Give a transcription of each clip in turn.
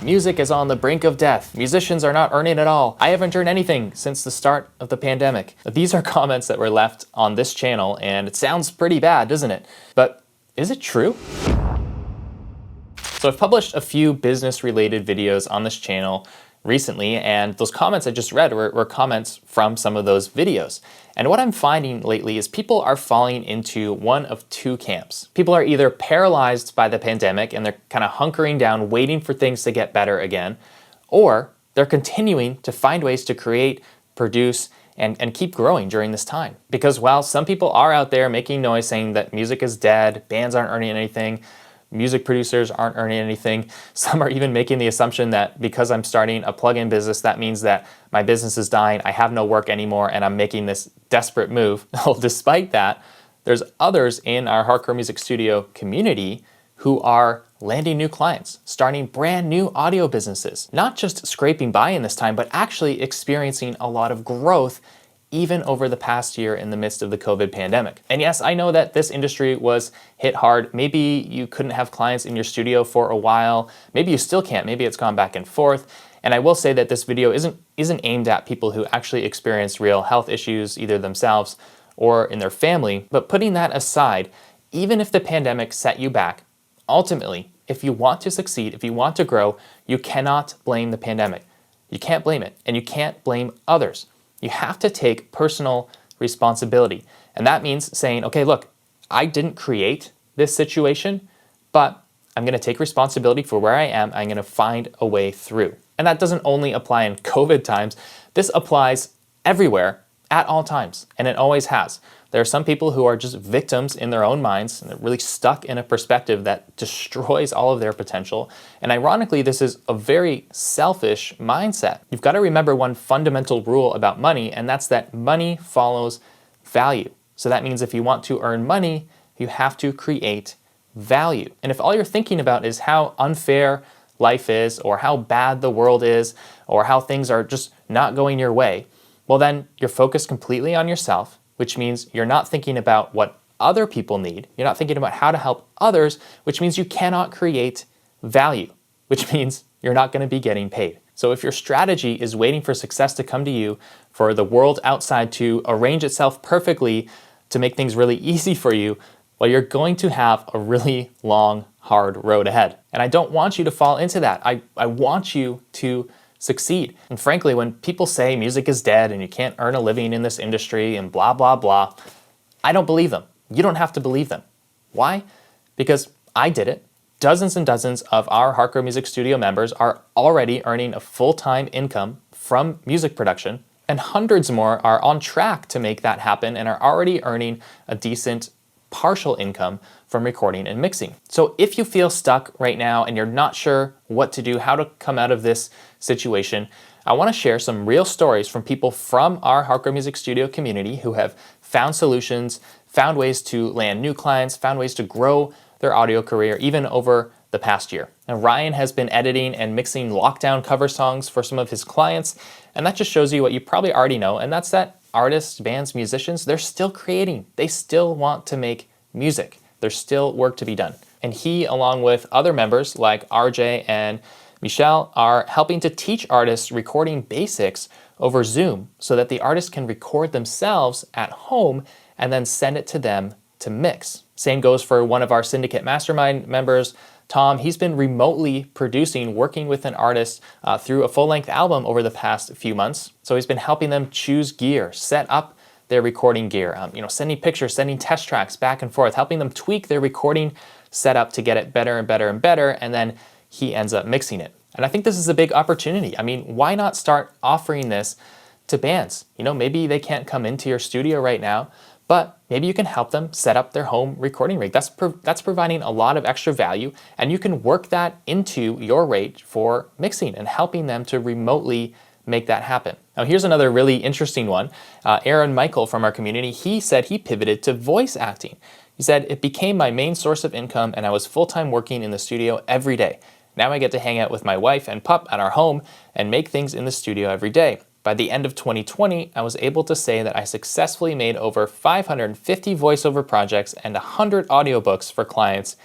Music is on the brink of death. Musicians are not earning at all. I haven't earned anything since the start of the pandemic. These are comments that were left on this channel, and it sounds pretty bad, doesn't it? But is it true? So I've published a few business-related videos on this channel recently, and those comments I just read were comments from some of those videos. And what I'm finding lately is people are falling into one of two camps. People are either paralyzed by the pandemic and they're kind of hunkering down, waiting for things to get better again, or they're continuing to find ways to create, produce, and keep growing during this time. Because while some people are out there making noise saying that music is dead, bands aren't earning anything, music producers aren't earning anything. Some are even making the assumption that because I'm starting a plug-in business, that means that my business is dying, I have no work anymore, and I'm making this desperate move. Well, despite that, there's others in our hardcore music studio community who are landing new clients, starting brand new audio businesses, not just scraping by in this time, but actually experiencing a lot of growth even over the past year in the midst of the COVID pandemic. And yes, I know that this industry was hit hard. Maybe you couldn't have clients in your studio for a while. Maybe you still can't. Maybe it's gone back and forth. And I will say that this video isn't aimed at people who actually experienced real health issues, either themselves or in their family. But putting that aside, even if the pandemic set you back, ultimately, if you want to succeed, if you want to grow, you cannot blame the pandemic. You can't blame it, and you can't blame others. You have to take personal responsibility. And that means saying, okay, look, I didn't create this situation, but I'm gonna take responsibility for where I am. I'm gonna find a way through. And that doesn't only apply in COVID times. This applies everywhere at all times, and it always has. There are some people who are just victims in their own minds, and they're really stuck in a perspective that destroys all of their potential. And ironically, this is a very selfish mindset. You've got to remember one fundamental rule about money, and that's that money follows value. So that means if you want to earn money, you have to create value. And if all you're thinking about is how unfair life is, or how bad the world is, or how things are just not going your way, well then you're focused completely on yourself, which means you're not thinking about what other people need. You're not thinking about how to help others, which means you cannot create value, which means you're not going to be getting paid. So if your strategy is waiting for success to come to you, for the world outside to arrange itself perfectly to make things really easy for you, well, you're going to have a really long, hard road ahead. And I don't want you to fall into that. I want you to succeed. And frankly, when people say music is dead and you can't earn a living in this industry and blah, blah, blah, I don't believe them. You don't have to believe them. Why? Because I did it. Dozens and dozens of our hardcore music studio members are already earning a full-time income from music production, and hundreds more are on track to make that happen and are already earning a decent partial income from recording and mixing. So if you feel stuck right now and you're not sure what to do, how to come out of this situation, I want to share some real stories from people from our hardcore music studio community who have found solutions, found ways to land new clients, found ways to grow their audio career even over the past year. And Ryan has been editing and mixing lockdown cover songs for some of his clients, and that just shows you what you probably already know, and that's that artists, bands, musicians, they're still creating. They still want to make music. There's still work to be done. And he, along with other members like RJ and Michelle, are helping to teach artists recording basics over Zoom so that the artists can record themselves at home and then send it to them to mix. Same goes for one of our Syndicate Mastermind members, Tom. He's been remotely producing, working with an artist through a full-length album over the past few months. So he's been helping them choose gear, set up their recording gear, sending pictures, sending test tracks back and forth, helping them tweak their recording setup to get it better and better and better, and then he ends up mixing it. And I think this is a big opportunity. I mean, why not start offering this to bands? Maybe they can't come into your studio right now, but maybe you can help them set up their home recording rig. That's providing a lot of extra value, and you can work that into your rate for mixing and helping them to remotely make that happen. Now here's another really interesting one. Aaron Michael from our community, he said he pivoted to voice acting. He said, "It became my main source of income and I was full-time working in the studio every day. Now I get to hang out with my wife and pup at our home and make things in the studio every day. By the end of 2020, I was able to say that I successfully made over 550 voiceover projects and 100 audiobooks for clients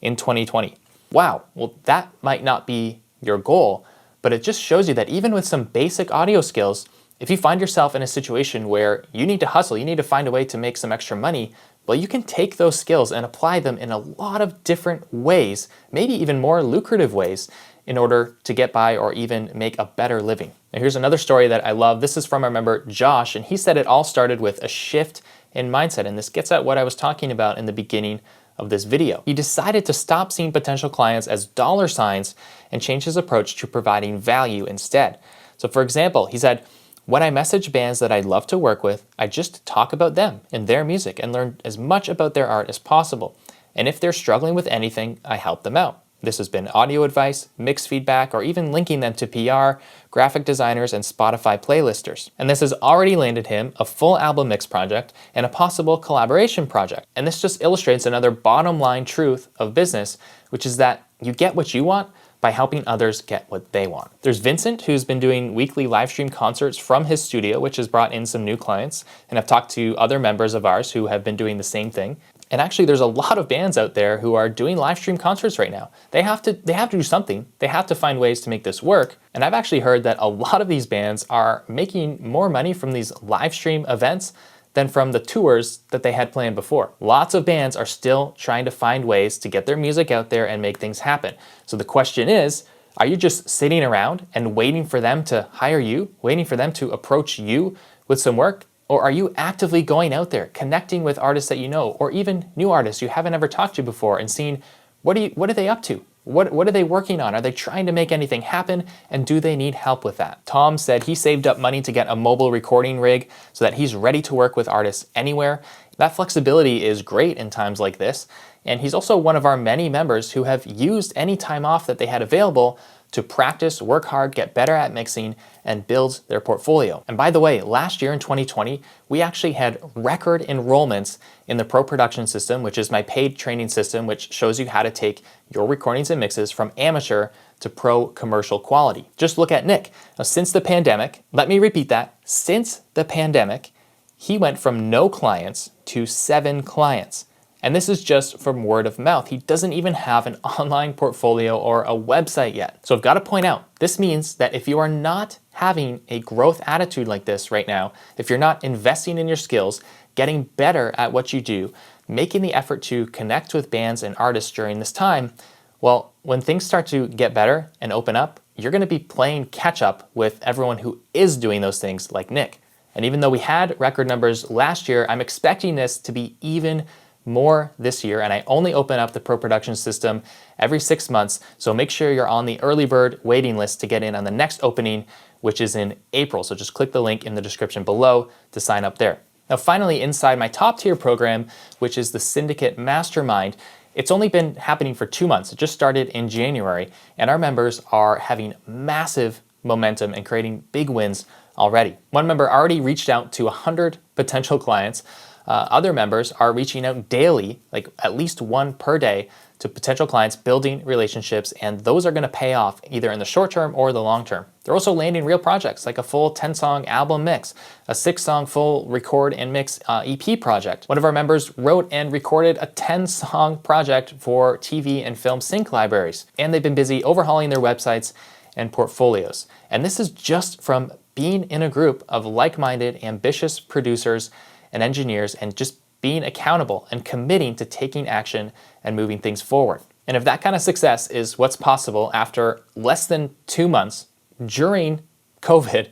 in 2020. Wow, well that might not be your goal, but it just shows you that even with some basic audio skills, if you find yourself in a situation where you need to hustle, you need to find a way to make some extra money, well, you can take those skills and apply them in a lot of different ways, maybe even more lucrative ways, in order to get by or even make a better living. Now, here's another story that I love. This is from our member Josh, and he said it all started with a shift in mindset, and this gets at what I was talking about in the beginning of this video. He decided to stop seeing potential clients as dollar signs and change his approach to providing value instead. So for example, he said, when I message bands that I'd love to work with, I just talk about them and their music and learn as much about their art as possible. And if they're struggling with anything, I help them out. This has been audio advice, mix feedback, or even linking them to PR, graphic designers, and Spotify playlisters. And this has already landed him a full album mix project and a possible collaboration project. And this just illustrates another bottom line truth of business, which is that you get what you want by helping others get what they want. There's Vincent, who's been doing weekly live stream concerts from his studio, which has brought in some new clients. And I've talked to other members of ours who have been doing the same thing. And actually, there's a lot of bands out there who are doing live stream concerts right now. They have to do something. They have to find ways to make this work. And I've actually heard that a lot of these bands are making more money from these live stream events than from the tours that they had planned before. Lots of bands are still trying to find ways to get their music out there and make things happen. So the question is, are you just sitting around and waiting for them to hire you, waiting for them to approach you with some work? Or are you actively going out there, connecting with artists that you know, or even new artists you haven't ever talked to before and seeing what are they up to? What are they working on? Are they trying to make anything happen? And do they need help with that? Tom said he saved up money to get a mobile recording rig so that he's ready to work with artists anywhere. That flexibility is great in times like this. And he's also one of our many members who have used any time off that they had available to practice, work hard, get better at mixing, and build their portfolio. And by the way, last year in 2020, we actually had record enrollments in the Pro Production System, which is my paid training system, which shows you how to take your recordings and mixes from amateur to pro commercial quality. Just look at Nick. Now, since the pandemic, let me repeat that, since the pandemic, he went from no clients to 7 clients. And this is just from word of mouth. He doesn't even have an online portfolio or a website yet. So I've got to point out, this means that if you are not having a growth attitude like this right now, if you're not investing in your skills, getting better at what you do, making the effort to connect with bands and artists during this time, well, when things start to get better and open up, you're going to be playing catch up with everyone who is doing those things like Nick. And even though we had record numbers last year, I'm expecting this to be even more this year, and I only open up the Pro Production System every 6 months, so make sure you're on the early bird waiting list to get in on the next opening, which is in April. So just click the link in the description below to sign up there. Now finally, inside my top tier program, which is the Syndicate Mastermind, it's only been happening for 2 months. It just started in January, and our members are having massive momentum and creating big wins already. One member already reached out to 100 potential clients. Other members are reaching out daily, like at least one per day, to potential clients, building relationships, and those are going to pay off either in the short term or the long term. They're also landing real projects like a full 10-song album mix, a 6-song full record and mix EP project. One of our members wrote and recorded a 10-song project for TV and film sync libraries, and they've been busy overhauling their websites and portfolios. And this is just from being in a group of like-minded, ambitious producers and engineers and just being accountable and committing to taking action and moving things forward. And if that kind of success is what's possible after less than 2 months during COVID,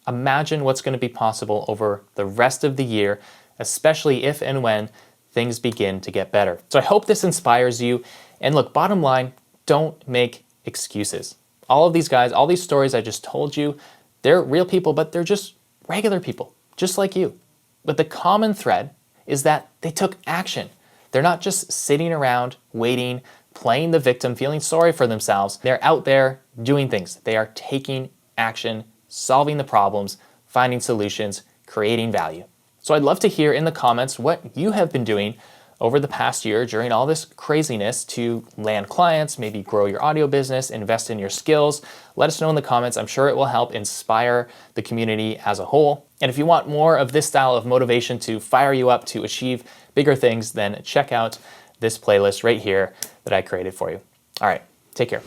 imagine what's going to be possible over the rest of the year, especially if and when things begin to get better. So I hope this inspires you. And look, bottom line, don't make excuses. All of these guys, all these stories I just told you, they're real people, but they're just regular people, just like you. But the common thread is that they took action. They're not just sitting around, waiting, playing the victim, feeling sorry for themselves. They're out there doing things. They are taking action, solving the problems, finding solutions, creating value. So I'd love to hear in the comments what you have been doing over the past year during all this craziness to land clients, maybe grow your audio business, invest in your skills. Let us know in the comments. I'm sure it will help inspire the community as a whole. And if you want more of this style of motivation to fire you up to achieve bigger things, then check out this playlist right here that I created for you. All right, take care.